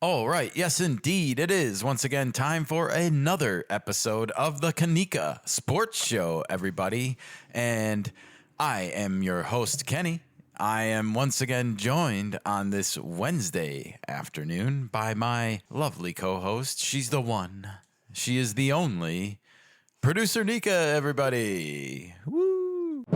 All right. Yes, indeed. It is once again time for another episode of the Kanika Sports Show, everybody. And I am your host, Kenny. I am once again joined on this Wednesday afternoon by my lovely co-host. She's the one. She is the only. Producer Nika, everybody. Woo!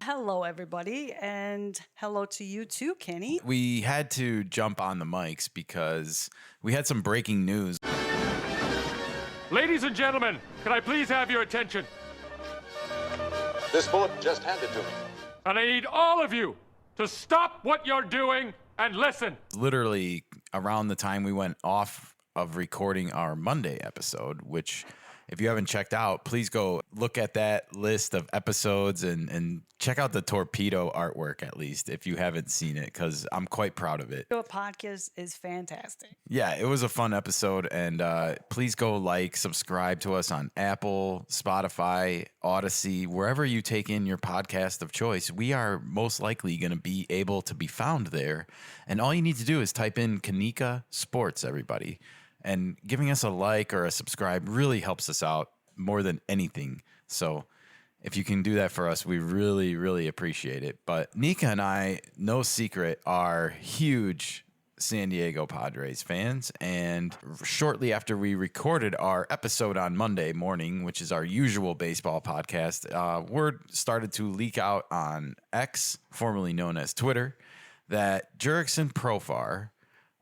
Hello, everybody, and hello to you too, Kenny. We had to jump on the mics because we had some breaking news. Ladies and gentlemen, can I please have your attention? This bullet just handed to me. And I need all of you to stop what you're doing and listen. Literally around the time we went off of recording our Monday episode, which if you haven't checked out, please go look at that list of episodes and check out the torpedo artwork, at least, if you haven't seen it, because I'm quite proud of it. Your podcast is fantastic. Yeah, it was a fun episode, and please go subscribe to us on Apple, Spotify, Odyssey, wherever you take in your podcast of choice. We are most likely going to be able to be found there, and all you need to do is type in Kanika Sports, everybody. And giving us a like or a subscribe really helps us out more than anything. So if you can do that for us, we really, really appreciate it. But Nika and I, no secret, are huge San Diego Padres fans. And shortly after we recorded our episode on Monday morning, which is our usual baseball podcast, word started to leak out on X, formerly known as Twitter, that Jurickson Profar,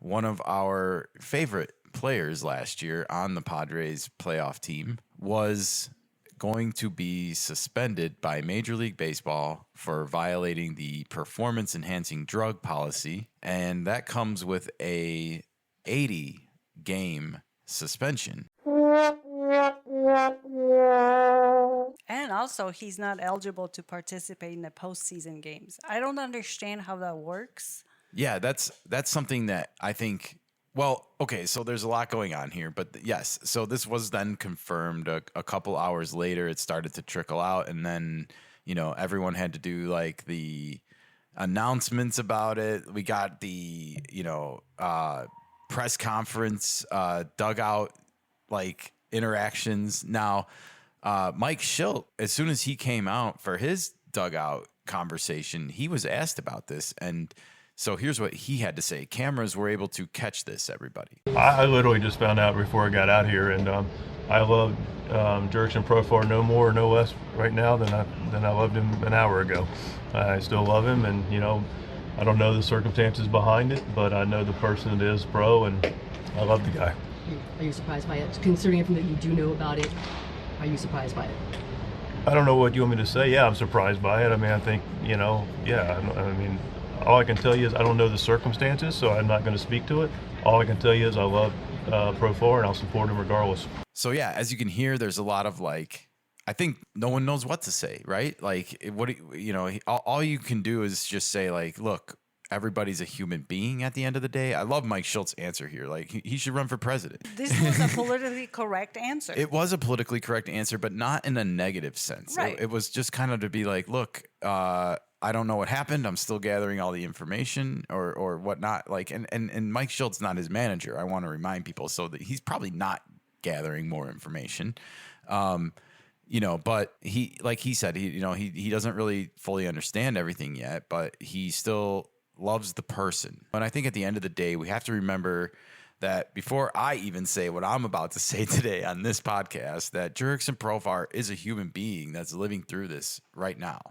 one of our favorite players last year on the Padres playoff team, was going to be suspended by Major League Baseball for violating the performance enhancing drug policy, and that comes with a 80-game suspension. And also, he's not eligible to participate in the postseason games. I don't understand how that works. Yeah, that's something that I think. Well, okay, so there's a lot going on here, but yes, so this was then confirmed a couple hours later. It started to trickle out, and then, everyone had to do like the announcements about it. We got the, press conference, dugout, like interactions. Now, Mike Schilt, as soon as he came out for his dugout conversation, he was asked about this, and so here's what he had to say. Cameras were able to catch this, everybody. I literally just found out before I got out here, and I love Jurickson Profar no more, no less right now than I loved him an hour ago. I still love him, and I don't know the circumstances behind it, but I know the person that is pro, and I love the guy. Are you surprised by it? Considering everything that you do know about it, are you surprised by it? I don't know what you want me to say. Yeah, I'm surprised by it. I mean, I think, all I can tell you is I don't know the circumstances, so I'm not going to speak to it. All I can tell you is I love Profar, and I'll support him regardless. So, yeah, as you can hear, there's a lot of, I think no one knows what to say, right? All you can do is just say, look, everybody's a human being at the end of the day. I love Mike Schilt's answer here. He should run for president. This was a politically correct answer. It was a politically correct answer, but not in a negative sense. Right. It was just kind of to be like, look, I don't know what happened. I'm still gathering all the information or whatnot. And Mike Schilt's not his manager. I want to remind people so that he's probably not gathering more information. But he said, he doesn't really fully understand everything yet, but he still loves the person. And I think at the end of the day, we have to remember that before I even say what I'm about to say today on this podcast, that Jurickson Profar is a human being that's living through this right now.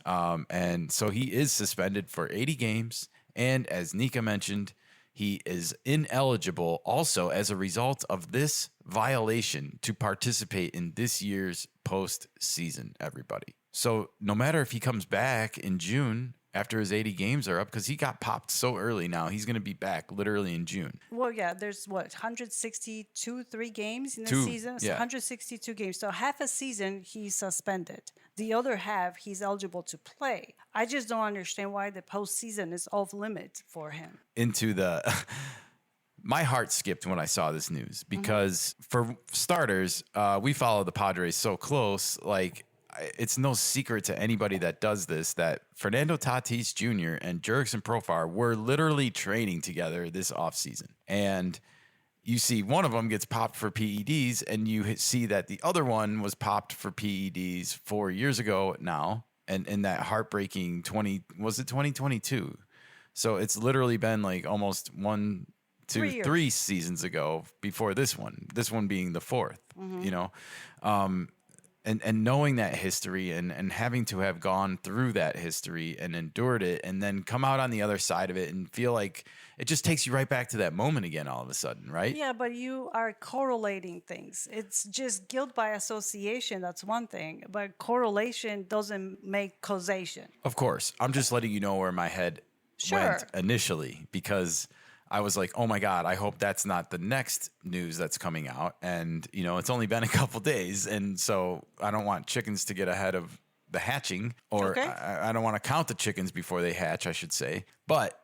And so he is suspended for 80 games. And as Nika mentioned, he is ineligible also as a result of this violation to participate in this year's postseason, everybody. So no matter if he comes back in June after his 80 games are up, because he got popped so early now, he's going to be back literally in June. Well, yeah, there's 3 games in the season? So 162 games. So half a season, he's suspended. The other half, he's eligible to play. I just don't understand why the postseason is off limits for him. My heart skipped when I saw this news because for starters, we follow the Padres so close. it's no secret to anybody that does this that Fernando Tatis Jr. and Jurickson Profar were literally training together this offseason. And you see one of them gets popped for PEDs, and you see that the other one was popped for PEDs 4 years ago now, and in that heartbreaking 2022? So it's literally been like almost 3 seasons ago before this one being the fourth, you know, and knowing that history and having to have gone through that history and endured it and then come out on the other side of it and feel like it just takes you right back to that moment again all of a sudden, right? Yeah, but you are correlating things. It's just guilt by association. That's one thing. But correlation doesn't make causation. Of course. I'm just letting you know where my head went initially, because I was like, oh my God, I hope that's not the next news that's coming out. And, you know, it's only been a couple days. And so I don't want chickens to get ahead of the hatching, or I don't want to count the chickens before they hatch, I should say. But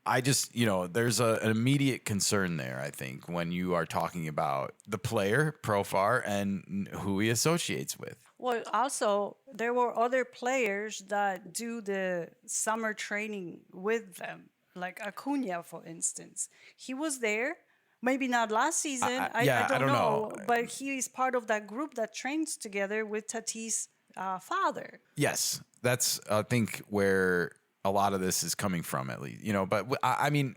I just, you know, there's an immediate concern there, I think, when you are talking about the player, Profar, and who he associates with. Well, also, there were other players that do the summer training with them, like Acuna, for instance. He was there, maybe not last season. I don't know. But he is part of that group that trains together with Tatis' father. Yes, that's, I think, where a lot of this is coming from, at least, you know. But I mean,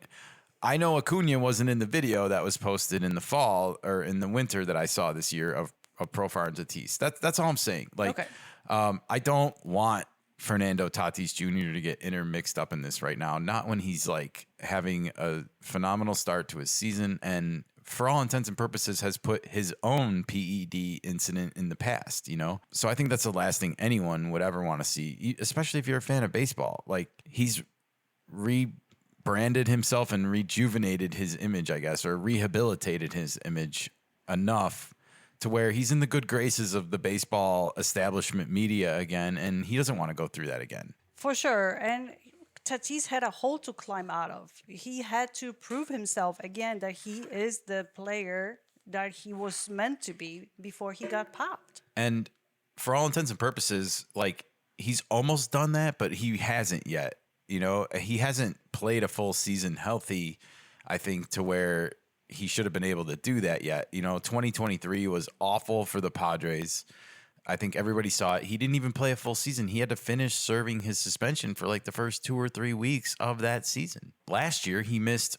I know Acuna wasn't in the video that was posted in the fall or in the winter that I saw this year of Profar and Tatis. That's all I'm saying. Like, I don't want Fernando Tatis Jr. to get intermixed up in this right now. Not when he's like having a phenomenal start to his season and, for all intents and purposes, has put his own PED incident in the past, you know? So I think that's the last thing anyone would ever want to see, especially if you're a fan of baseball. Like, he's rebranded himself and rejuvenated his image, I guess, or rehabilitated his image enough to where he's in the good graces of the baseball establishment media again, and he doesn't want to go through that again. For sure. And Tatis had a hole to climb out of. He had to prove himself again that he is the player that he was meant to be before he got popped. And for all intents and purposes, like, he's almost done that, but he hasn't yet. You know, he hasn't played a full season healthy, I think, to where he should have been able to do that yet. You know, 2023 was awful for the Padres. I think everybody saw it. He didn't even play a full season. He had to finish serving his suspension for like the first 2 or 3 weeks of that season. Last year, he missed,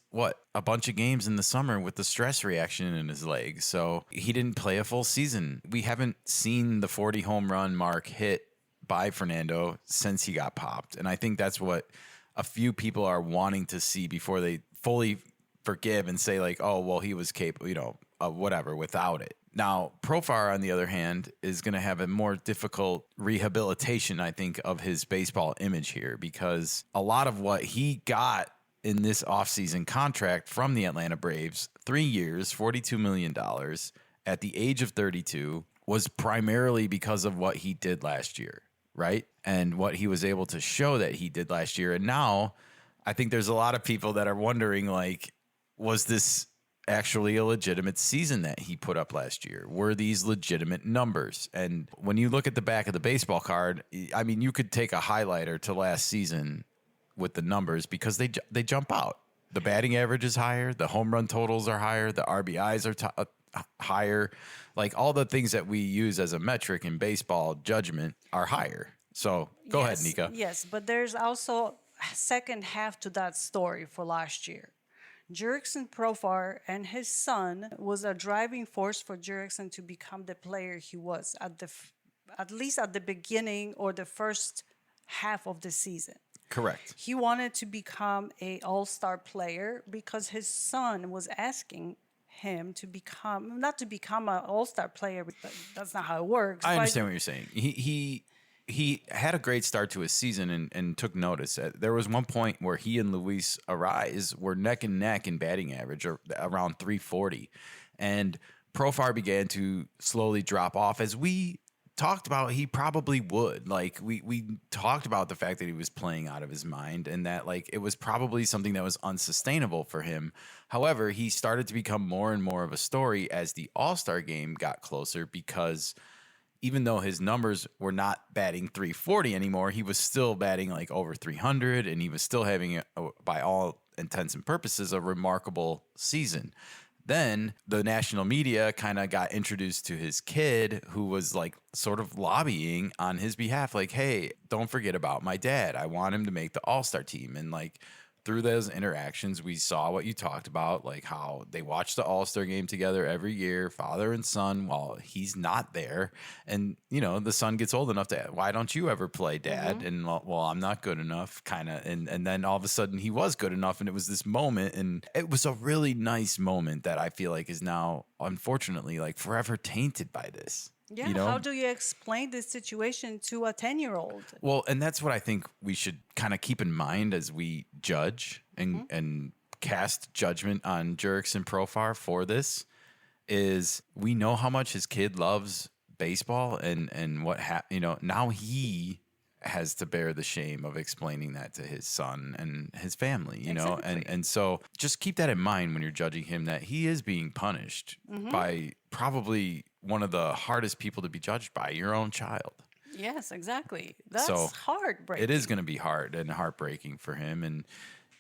a bunch of games in the summer with the stress reaction in his legs. So he didn't play a full season. We haven't seen the 40 home run mark hit by Fernando since he got popped. And I think that's what a few people are wanting to see before they fully forgive and say, like, oh, well, he was capable, you know, of whatever without it. Now, Profar, on the other hand, is going to have a more difficult rehabilitation, I think, of his baseball image here, because a lot of what he got in this offseason contract from the Atlanta Braves, 3 years, $42 million at the age of 32, was primarily because of what he did last year, right? And what he was able to show that he did last year. And now I think there's a lot of people that are wondering, like, was this actually a legitimate season that he put up last year? Were these legitimate numbers? And when you look at the back of the baseball card, I mean, you could take a highlighter to last season with the numbers because they jump out. The batting average is higher. The home run totals are higher. The RBIs are higher. Like, all the things that we use as a metric in baseball judgment are higher. So go ahead, Nika. Yes, but there's also a second half to that story for last year. Jurickson Profar and his son was a driving force for Jurickson to become the player he was at least at the beginning or the first half of the season. Correct. He wanted to become an all-star player because his son was asking him to become, not to become an all-star player, but that's not how it works. I understand what you're saying. He had a great start to his season and took notice. There was one point where he and Luis Ariz were neck and neck in batting average, or around 340. And Profar began to slowly drop off, as we talked about he probably would. Like, we talked about the fact that he was playing out of his mind and that, like, it was probably something that was unsustainable for him. However, he started to become more and more of a story as the All-Star game got closer, because even though his numbers were not batting 340 anymore, he was still batting like over 300, and he was still having, by all intents and purposes, a remarkable season. Then the national media kind of got introduced to his kid, who was like sort of lobbying on his behalf, like, hey, don't forget about my dad. I want him to make the All-Star team. And like through those interactions, we saw what you talked about, like how they watch the All-Star game together every year, father and son, while he's not there. And, you know, the son gets old enough to, why don't you ever play, Dad? And, well, I'm not good enough, kind of. And then all of a sudden he was good enough, and it was this moment. And it was a really nice moment that I feel like is now, unfortunately, like forever tainted by this. Yeah, you know? How do you explain this situation to a 10-year-old? Well, and that's what I think we should kind of keep in mind as we judge and cast judgment on Jurickson Profar for this, is we know how much his kid loves baseball, and what now he has to bear the shame of explaining that to his son and his family, you know? And so just keep that in mind when you're judging him, that he is being punished by probably one of the hardest people to be judged by, your own child. Yes, exactly. That's So heartbreaking. It is going to be hard and heartbreaking for him. And,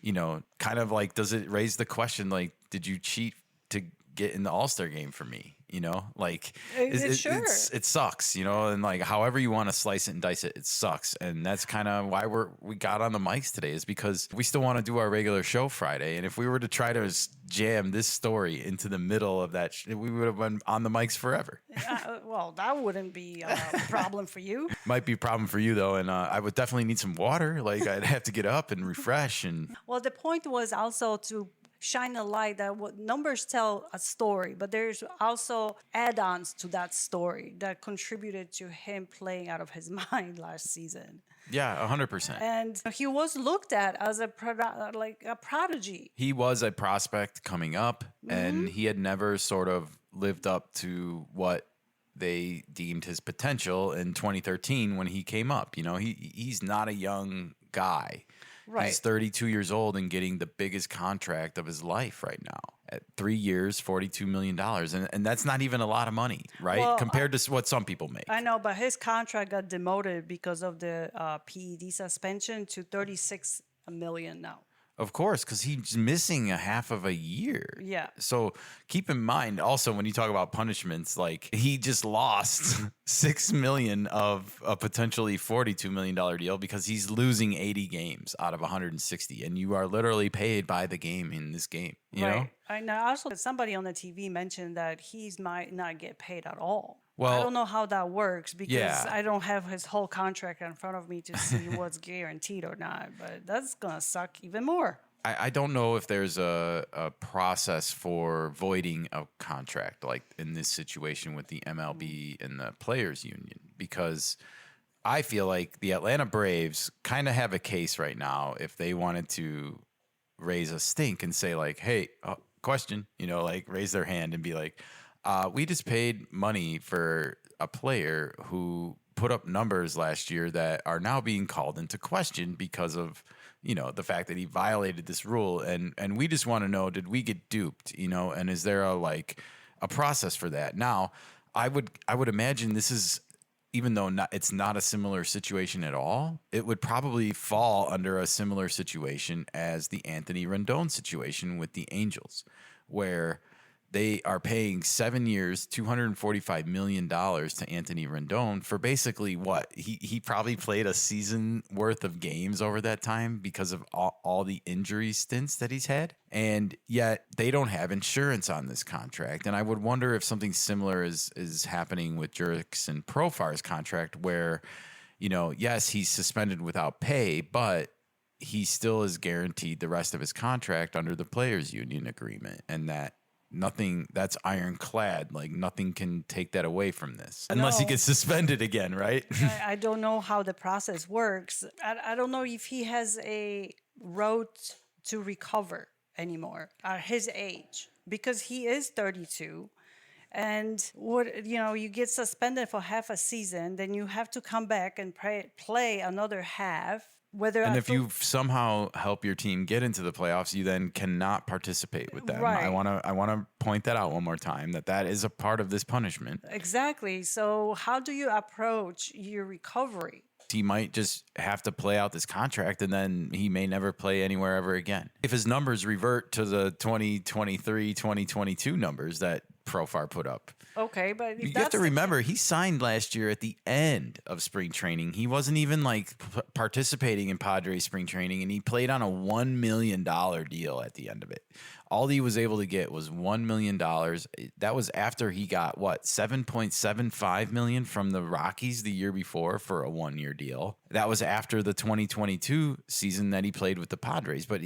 you know, kind of like, does it raise the question, like, did you cheat to get in the All-Star game for me? You know, like it sucks, you know, and like however you want to slice it and dice it, it sucks. And that's kind of why we got on the mics today, is because we still want to do our regular show Friday. And if we were to try to jam this story into the middle of that, we would have been on the mics forever. Well, that wouldn't be a problem for you. Might be a problem for you though. And I would definitely need some water. Like I'd have to get up and refresh. And well, the point was also to shine a light that what numbers tell a story, but there's also add-ons to that story that contributed to him playing out of his mind last season. Yeah, 100%. And he was looked at as a prodigy. He was a prospect coming up, and he had never sort of lived up to what they deemed his potential in 2013 when he came up. You know, he's not a young guy. Right. He's 32 years old and getting the biggest contract of his life right now at 3 years, $42 million. And that's not even a lot of money, right? Well, compared to what some people make. I know, but his contract got demoted because of the PED suspension to $36 million now. Of course, because he's missing a half of a year. Yeah. So keep in mind also when you talk about punishments, like he just lost $6 million of a potentially $42 million deal because he's losing 80 games out of 160, and you are literally paid by the game in this game. You know? I know. Also, somebody on the TV mentioned that he might not get paid at all. Well, I don't know how that works because yeah. I don't have his whole contract in front of me to see what's guaranteed or not. But that's gonna suck even more. I don't know if there's a process for voiding a contract like in this situation with the MLB and the Players Union, because I feel like the Atlanta Braves kind of have a case right now if they wanted to raise a stink and say like, hey, question, you know, like raise their hand and be like, we just paid money for a player who put up numbers last year that are now being called into question because of, you know, the fact that he violated this rule. And we just want to know, did we get duped, you know, and is there a process for that? Now, I would imagine this is, even though it's not a similar situation at all, it would probably fall under a similar situation as the Anthony Rendon situation with the Angels, where they are paying 7 years, $245 million to Anthony Rendon for basically what? He probably played a season worth of games over that time because of all the injury stints that he's had. And yet they don't have insurance on this contract. And I would wonder if something similar is happening with Jurickson Profar's contract where, you know, yes, he's suspended without pay, but he still is guaranteed the rest of his contract under the Players Union agreement, and that's ironclad. Like nothing can take that away from this unless he gets suspended again, right? I don't know how the process works. I don't know if he has a road to recover anymore at his age, because he is 32. And you get suspended for half a season, then you have to come back and play another half And if you somehow help your team get into the playoffs, you then cannot participate with them. Right. I want to point that out one more time, that is a part of this punishment. Exactly. So how do you approach your recovery? He might just have to play out this contract, and then he may never play anywhere ever again. If his numbers revert to the 2023, 2022 numbers that Profar put up. Okay, but you have to remember, he signed last year at the end of spring training. He wasn't even participating in Padres spring training, and he played on a $1 million deal at the end of it. All he was able to get was $1 million. That was after he got $7.75 million from the Rockies the year before for a 1-year deal. That was after the 2022 season that he played with the Padres. But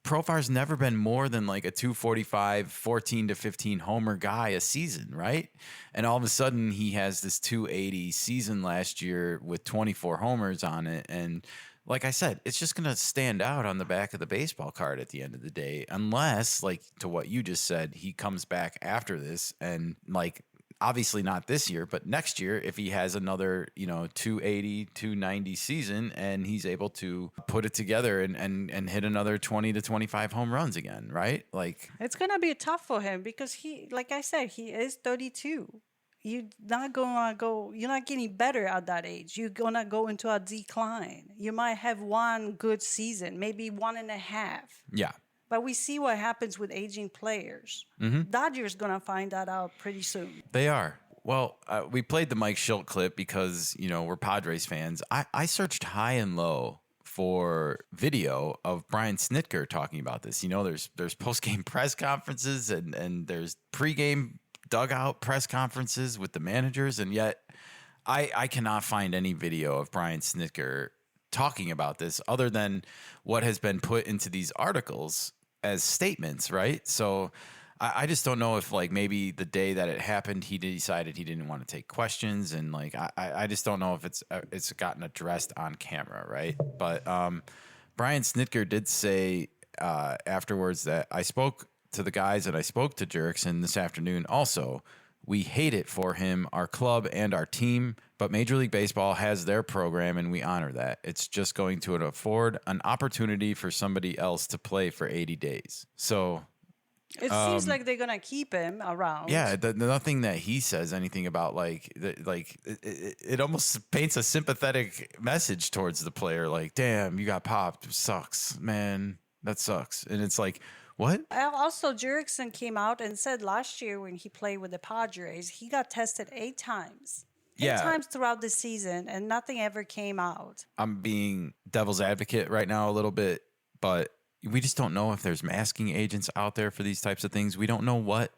Profar's never been more than a 245, 14 to 15 homer guy a season, right? And all of a sudden he has this 280 season last year with 24 homers on it. And like I said, it's just going to stand out on the back of the baseball card at the end of the day, unless, to what you just said, he comes back after this and obviously not this year, but next year, if he has another, 280, 290 season and he's able to put it together and hit another 20 to 25 home runs again, right? It's going to be tough for him because he, like I said, he is 32. You're not getting better at that age. You're going to go into a decline. You might have one good season, maybe 1.5. Yeah. But we see what happens with aging players. Mm-hmm. Dodgers going to find that out pretty soon. They are. Well, we played the Mike Schilt clip because, we're Padres fans. I searched high and low for video of Brian Snitker talking about this. There's post-game press conferences and there's pre-game dugout press conferences with the managers. And yet I cannot find any video of Brian Snitker talking about this other than what has been put into these articles as statements, right? So I just don't know if maybe the day that it happened, he decided he didn't want to take questions, and I just don't know if it's gotten addressed on camera, right? But Brian Snitker did say afterwards that I spoke to the guys and I spoke to Jurickson this afternoon. Also, we hate it for him, our club, and our team, but Major League Baseball has their program, and we honor that. It's just going to afford an opportunity for somebody else to play for 80 days. So it seems like they're going to keep him around. Yeah, nothing that he says anything about it almost paints a sympathetic message towards the player. Damn, you got popped. It sucks, man. That sucks. And it's what? Also, Jurickson came out and said last year when he played with the Padres, he got tested 8 times. 8 times throughout the season, and nothing ever came out. I'm being devil's advocate right now a little bit, but we just don't know if there's masking agents out there for these types of things. We don't know what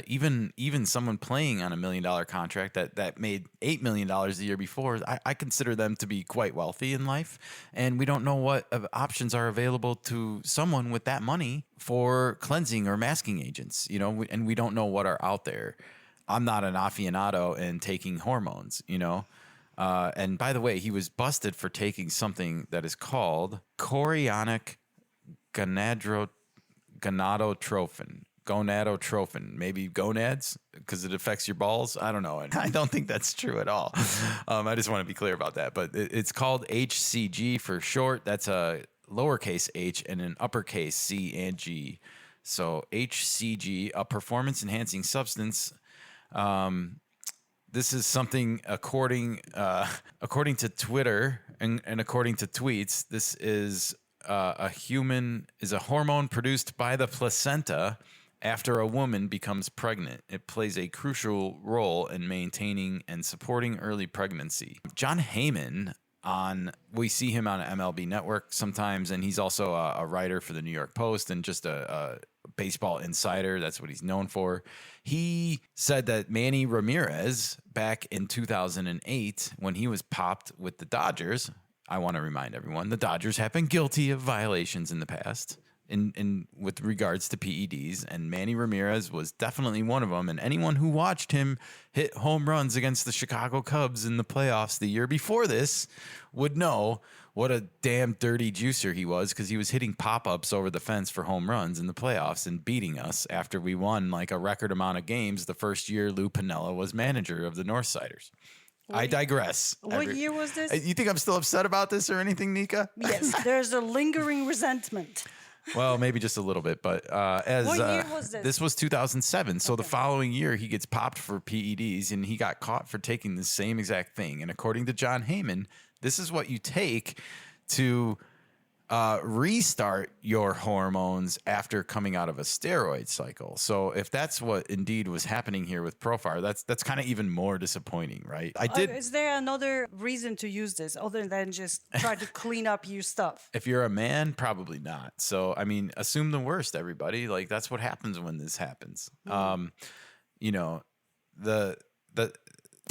even someone playing on $1 million contract that made $8 million the year before. I consider them to be quite wealthy in life, and we don't know what options are available to someone with that money for cleansing or masking agents. And we don't know what are out there. I'm not an aficionado in taking hormones. And by the way, he was busted for taking something that is called chorionic gonadotrophin, maybe gonads, because it affects your balls. I don't know. I don't think that's true at all. I just want to be clear about that. But it's called HCG for short. That's a lowercase h and an uppercase C and G. So HCG, a performance-enhancing substance. This is something according to Twitter and according to tweets. This is a hormone produced by the placenta after a woman becomes pregnant. It plays a crucial role in maintaining and supporting early pregnancy. John Heyman, we see him on MLB Network sometimes, and he's also a writer for the New York Post and just a baseball insider. That's what he's known for. He said that Manny Ramirez, back in 2008, when he was popped with the Dodgers, I want to remind everyone, the Dodgers have been guilty of violations in the past in with regards to PEDs, and Manny Ramirez was definitely one of them. And anyone who watched him hit home runs against the Chicago Cubs in the playoffs the year before this would know what a damn dirty juicer he was, because he was hitting pop-ups over the fence for home runs in the playoffs and beating us after we won a record amount of games the first year Lou Piniella was manager of the Northsiders. I digress. What year was this? You think I'm still upset about this or anything, Nika? Yes, there's a lingering resentment. Well, maybe just a little bit, but What year was this? This was 2007. So the following year, he gets popped for PEDs, and he got caught for taking the same exact thing. And according to John Heyman, this is what you take to restart your hormones after coming out of a steroid cycle. So if that's what indeed was happening here with Profar, that's kind of even more disappointing, right? Is there another reason to use this other than just try to clean up your stuff? If you're a man, probably not. So, I mean, assume the worst, everybody. Like, that's what happens when this happens. You know, the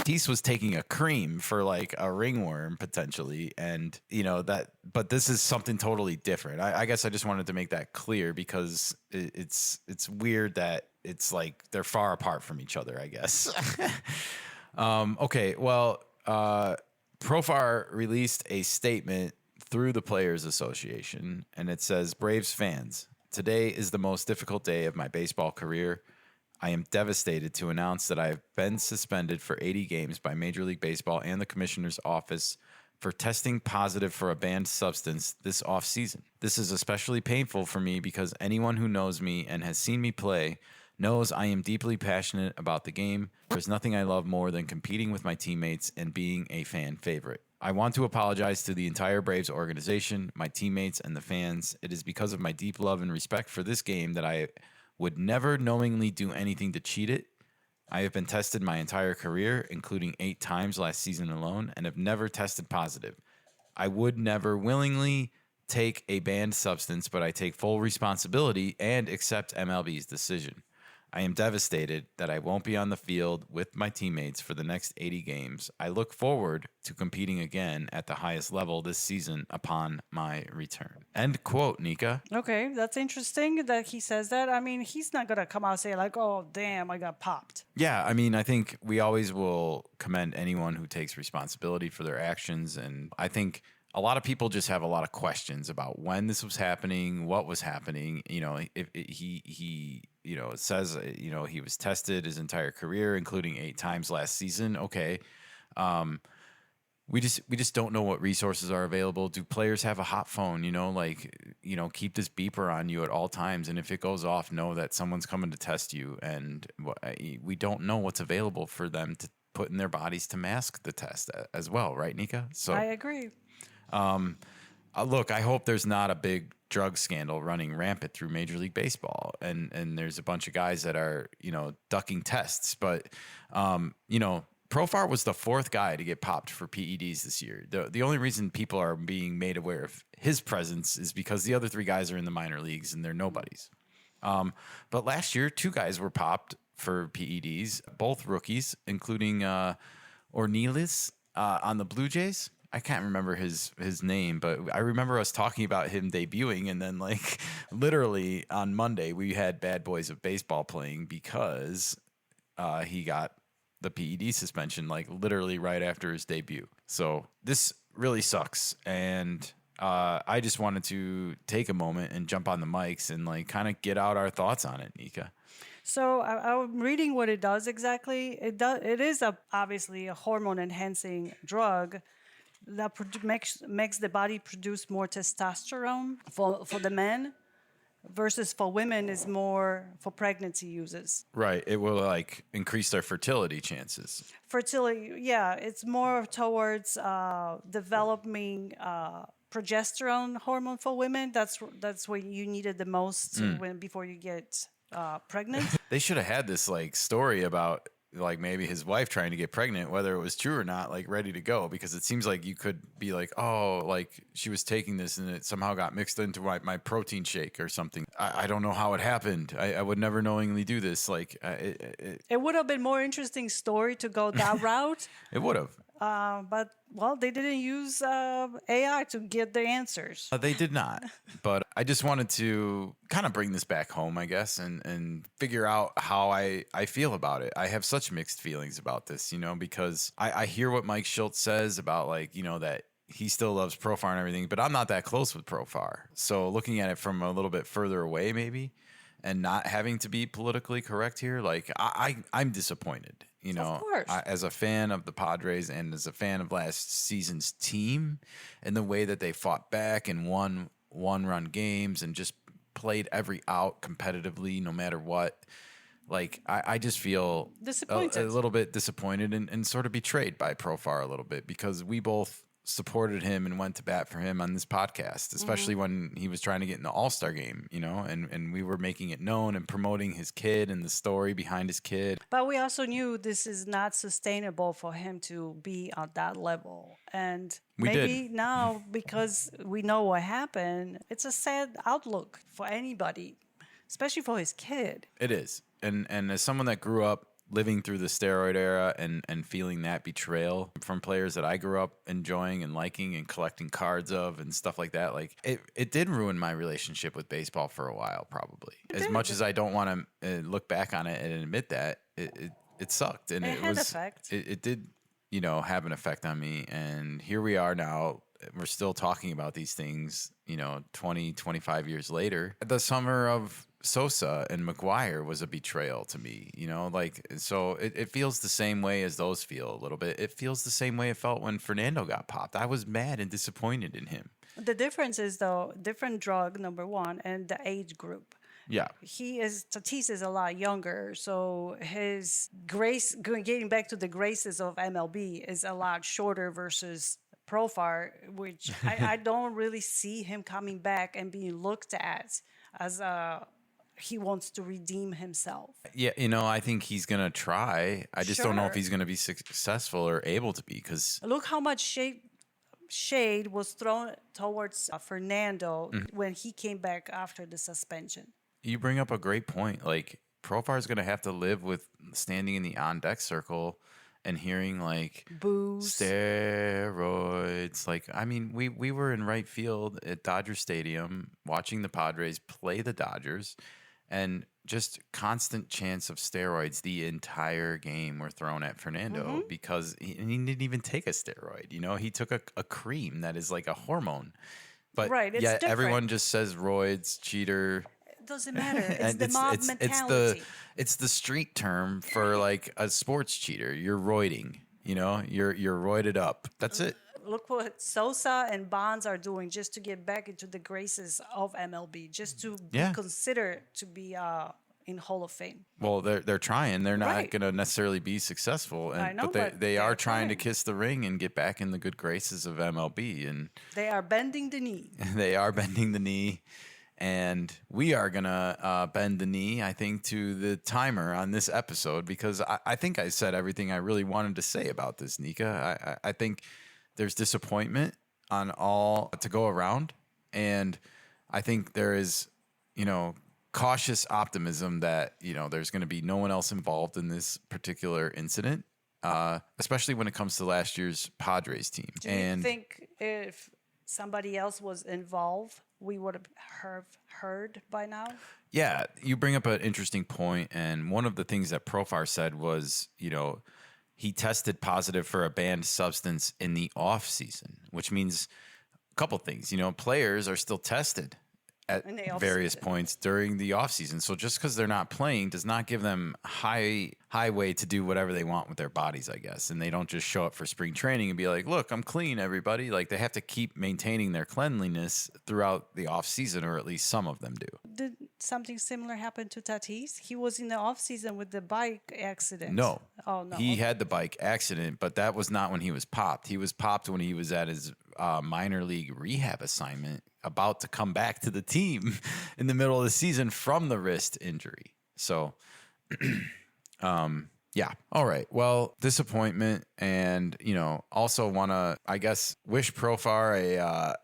Tease was taking a cream for like a ringworm potentially, and you know that. But this is something totally different. I guess I just wanted to make that clear because it's weird that it's like they're far apart from each other, I guess. Okay, well, Profar released a statement through the Players Association, and it says, "Braves fans, today is the most difficult day of my baseball career. I am devastated to announce that I have been suspended for 80 games by Major League Baseball and the Commissioner's Office for testing positive for a banned substance this offseason. This is especially painful for me because anyone who knows me and has seen me play knows I am deeply passionate about the game. There's nothing I love more than competing with my teammates and being a fan favorite. I want to apologize to the entire Braves organization, my teammates, and the fans. It is because of my deep love and respect for this game that I would never knowingly do anything to cheat it. I have been tested my entire career, including 8 times last season alone, and have never tested positive. I would never willingly take a banned substance, but I take full responsibility and accept MLB's decision. I am devastated that I won't be on the field with my teammates for the next 80 games. I look forward to competing again at the highest level this season upon my return." End quote, Nika. Okay, that's interesting that he says that. I mean, he's not going to come out and say like, "Oh, damn, I got popped." Yeah, I mean, I think we always will commend anyone who takes responsibility for their actions. And I think a lot of people just have a lot of questions about when this was happening, what was happening. You know, if he you know, it says, you know, he was tested his entire career, including 8 times last season. Okay. We just don't know what resources are available. Do players have a hot phone? You know, like, you know, keep this beeper on you at all times. And if it goes off, know that someone's coming to test you. And we don't know what's available for them to put in their bodies to mask the test as well. Right, Nika? So I agree. Look, I hope there's not a big drug scandal running rampant through Major League Baseball, and there's a bunch of guys that are, you know, ducking tests. But, you know, Profar was the 4th guy to get popped for PEDs this year. The only reason people are being made aware of his presence is because the other 3 guys are in the minor leagues and they're nobodies. But last year, 2 guys were popped for PEDs, both rookies, including Ornelas on the Blue Jays. I can't remember his name, but I remember us talking about him debuting, and then like literally on Monday we had Bad Boys of Baseball playing because he got the PED suspension like literally right after his debut. So this really sucks, and I just wanted to take a moment and jump on the mics and like kind of get out our thoughts on it, Nika. So I'm reading what it does exactly. It is obviously a hormone enhancing drug that makes the body produce more testosterone for the men, versus for women is more for pregnancy uses. Right. It will like increase their fertility chances. Fertility, yeah. It's more towards developing progesterone hormone for women. That's what you needed the most before you get pregnant. They should have had this like story about like maybe his wife trying to get pregnant, whether it was true or not, like ready to go, because it seems like you could be like, oh, like she was taking this and it somehow got mixed into my protein shake or something. I don't know how it happened. I would never knowingly do this. Like it would have been more interesting story to go that route. It would have. But, well, they didn't use AI to get the answers. They did not. But I just wanted to kind of bring this back home, I guess, and figure out how I feel about it. I have such mixed feelings about this, you know, because I hear what Mike Schultz says about, like, you know, that he still loves Profar and everything, but I'm not that close with Profar. So looking at it from a little bit further away, maybe, and not having to be politically correct here, like I'm disappointed. You know, Of course. As a fan of the Padres and as a fan of last season's team and the way that they fought back and won one-run games and just played every out competitively, no matter what. Like, I just feel Disappointed. a little bit disappointed and sort of betrayed by Profar a little bit, because we both supported him and went to bat for him on this podcast, especially when he was trying to get in the All-Star game, you know, and we were making it known and promoting his kid and the story behind his kid. But we also knew this is not sustainable for him to be at that level. And We maybe did. now, because we know what happened, it's a sad outlook for anybody, especially for his kid. It is. And as someone that grew up living through the steroid era and feeling that betrayal from players that I grew up enjoying and liking and collecting cards of and stuff like that, like it did ruin my relationship with baseball for a while, probably. As much as I don't want to look back on it and admit that, it sucked. And It had effect. It did, you know, have an effect on me. And here we are now. We're still talking about these things, you know, 20, 25 years later. The summer of Sosa and McGuire was a betrayal to me, you know, like, so it feels the same way as those feel a little bit. It feels the same way it felt when Fernando got popped. I was mad and disappointed in him. The difference is, though, different drug, number one, and the age group. Yeah. Tatis is a lot younger, so his grace, getting back to the graces of MLB, is a lot shorter versus Profar, which I don't really see him coming back and being looked at as he wants to redeem himself. Yeah, you know, I think he's going to try. I just don't know if Sure. he's going to be successful or able to be, because Look how much shade was thrown towards Fernando when he came back after the suspension. you bring up a great point. Like, Profar is going to have to live with standing in the on-deck circle and hearing, like, Booze. steroids. Like, I mean, we were in right field at Dodger Stadium watching the Padres play the Dodgers, and just constant chants of steroids the entire game were thrown at Fernando because he didn't even take a steroid. You know, he took a cream that is like a hormone. But Right, it's yet different. everyone just says roids, cheater. It doesn't matter. It's And the mob mentality. It's the street term for like a sports cheater. You're roiding, you know, you're roided up. That's it. Look what Sosa and Bonds are doing just to get back into the graces of MLB, just to Yeah. be considered to be in Hall of Fame. Well, they're trying. They're not Right. going to necessarily be successful, I know, but but they are they're trying to trying. kiss the ring and get back in the good graces of MLB, and They are bending the knee. they are bending the knee. And we are going to bend the knee, I think, to the timer on this episode, because I think I said everything I really wanted to say about this, Nika. I think there's disappointment on all to go around. And I think there is, you know, cautious optimism that, you know, there's going to be no one else involved in this particular incident, especially when it comes to last year's Padres team. Do you think if somebody else was involved, we would have heard by now? Yeah, you bring up an interesting point, and one of the things that Profar said was, you know, he tested positive for a banned substance in the off season, which means a couple things. You know, players are still tested at In the various offseason. points during the offseason. So just because they're not playing does not give them highway to do whatever they want with their bodies, I guess. And they don't just show up for spring training and be like, look, I'm clean, everybody. Like, they have to keep maintaining their cleanliness throughout the offseason, or at least some of them do. Did something similar happen to Tatis? He was in the offseason with the bike accident. No. Oh, no. He had the bike accident, but that was not when he was popped. He was popped when he was at his minor league rehab assignment, about to come back to the team in the middle of the season from the wrist injury. So, yeah. All right. Well, disappointment, and, you know, also want to, I guess, wish Profar a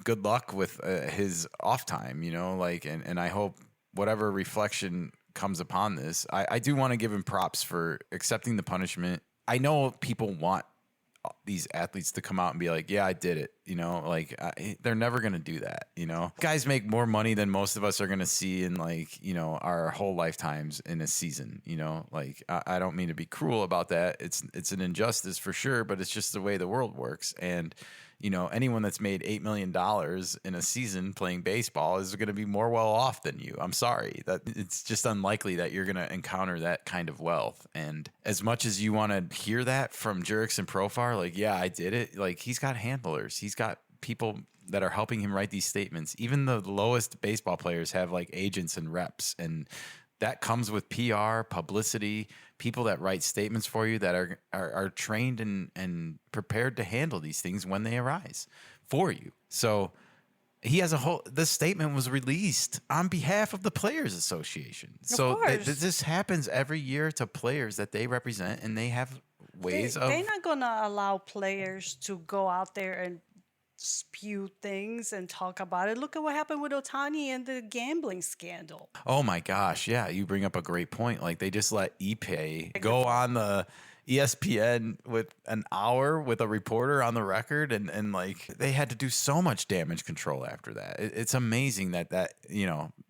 good luck with his off time, you know, like, and I hope whatever reflection comes upon this, I do want to give him props for accepting the punishment. I know people want these athletes to come out and be like, yeah, I did it. You know, like, they're never going to do that. You know, guys make more money than most of us are going to see in, like, you know, our whole lifetimes in a season. You know, like, I don't mean to be cruel about that. It's an injustice for sure, but it's just the way the world works. And, anyone that's made $8 million in a season playing baseball is going to be more well off than you. I'm sorry, that it's just unlikely that you're going to encounter that kind of wealth. And as much as you want to hear that from Jurickson Profar, like, yeah, I did it. Like, he's got handlers. He's got people that are helping him write these statements. Even the lowest baseball players have like agents and reps, and that comes with PR, publicity, people that write statements for you that are trained and prepared to handle these things when they arise for you. So he has this statement was released on behalf of the Players Association. So this happens every year to players that they represent, and they have ways they're not going to allow players to go out there and spew things and talk about it. Look at what happened with Ohtani and the gambling scandal. Oh my gosh, yeah, you bring up a great point. Like, they just let Ippei go on the ESPN with an hour with a reporter on the record, and like, they had to do so much damage control after that. It's amazing that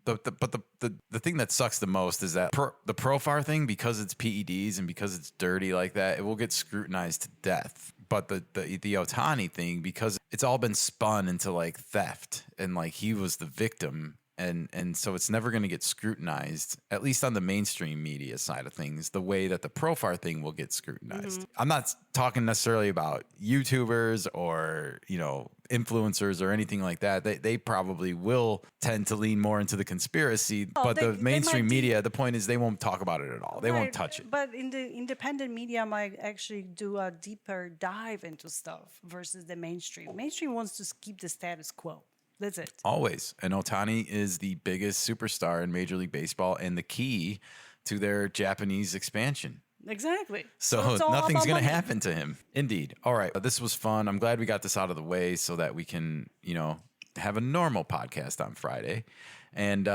but the thing that sucks the most is that the Profar thing, because it's PEDs and because it's dirty like that, it will get scrutinized to death. But the Ohtani thing, because it's all been spun into like theft, and like he was the victim, and so it's never going to get scrutinized, at least on the mainstream media side of things, the way that the Profar thing will get scrutinized. Mm-hmm. I'm not talking necessarily about YouTubers or influencers or anything like that. They probably will tend to lean more into the conspiracy, but the mainstream media, the point is they won't talk about it at all. They won't touch it. But in the independent media might actually do a deeper dive into stuff versus the mainstream. Mainstream wants to keep the status quo. That's it. Always. And Ohtani is the biggest superstar in Major League Baseball and the key to their Japanese expansion. Exactly. So nothing's going to happen to him. Indeed. All right. This was fun. I'm glad we got this out of the way so that we can, have a normal podcast on Friday and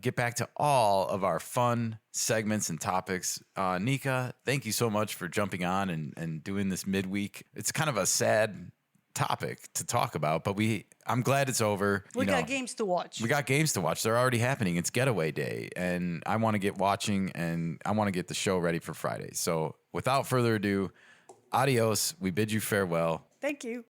get back to all of our fun segments and topics. Nika, thank you so much for jumping on and doing this midweek. It's kind of a sad topic to talk about, but I'm glad it's over. We got games to watch. They're already happening. It's getaway day, and I want to get watching, and I want to get the show ready for Friday. So without further ado, adios. We bid you farewell. Thank you.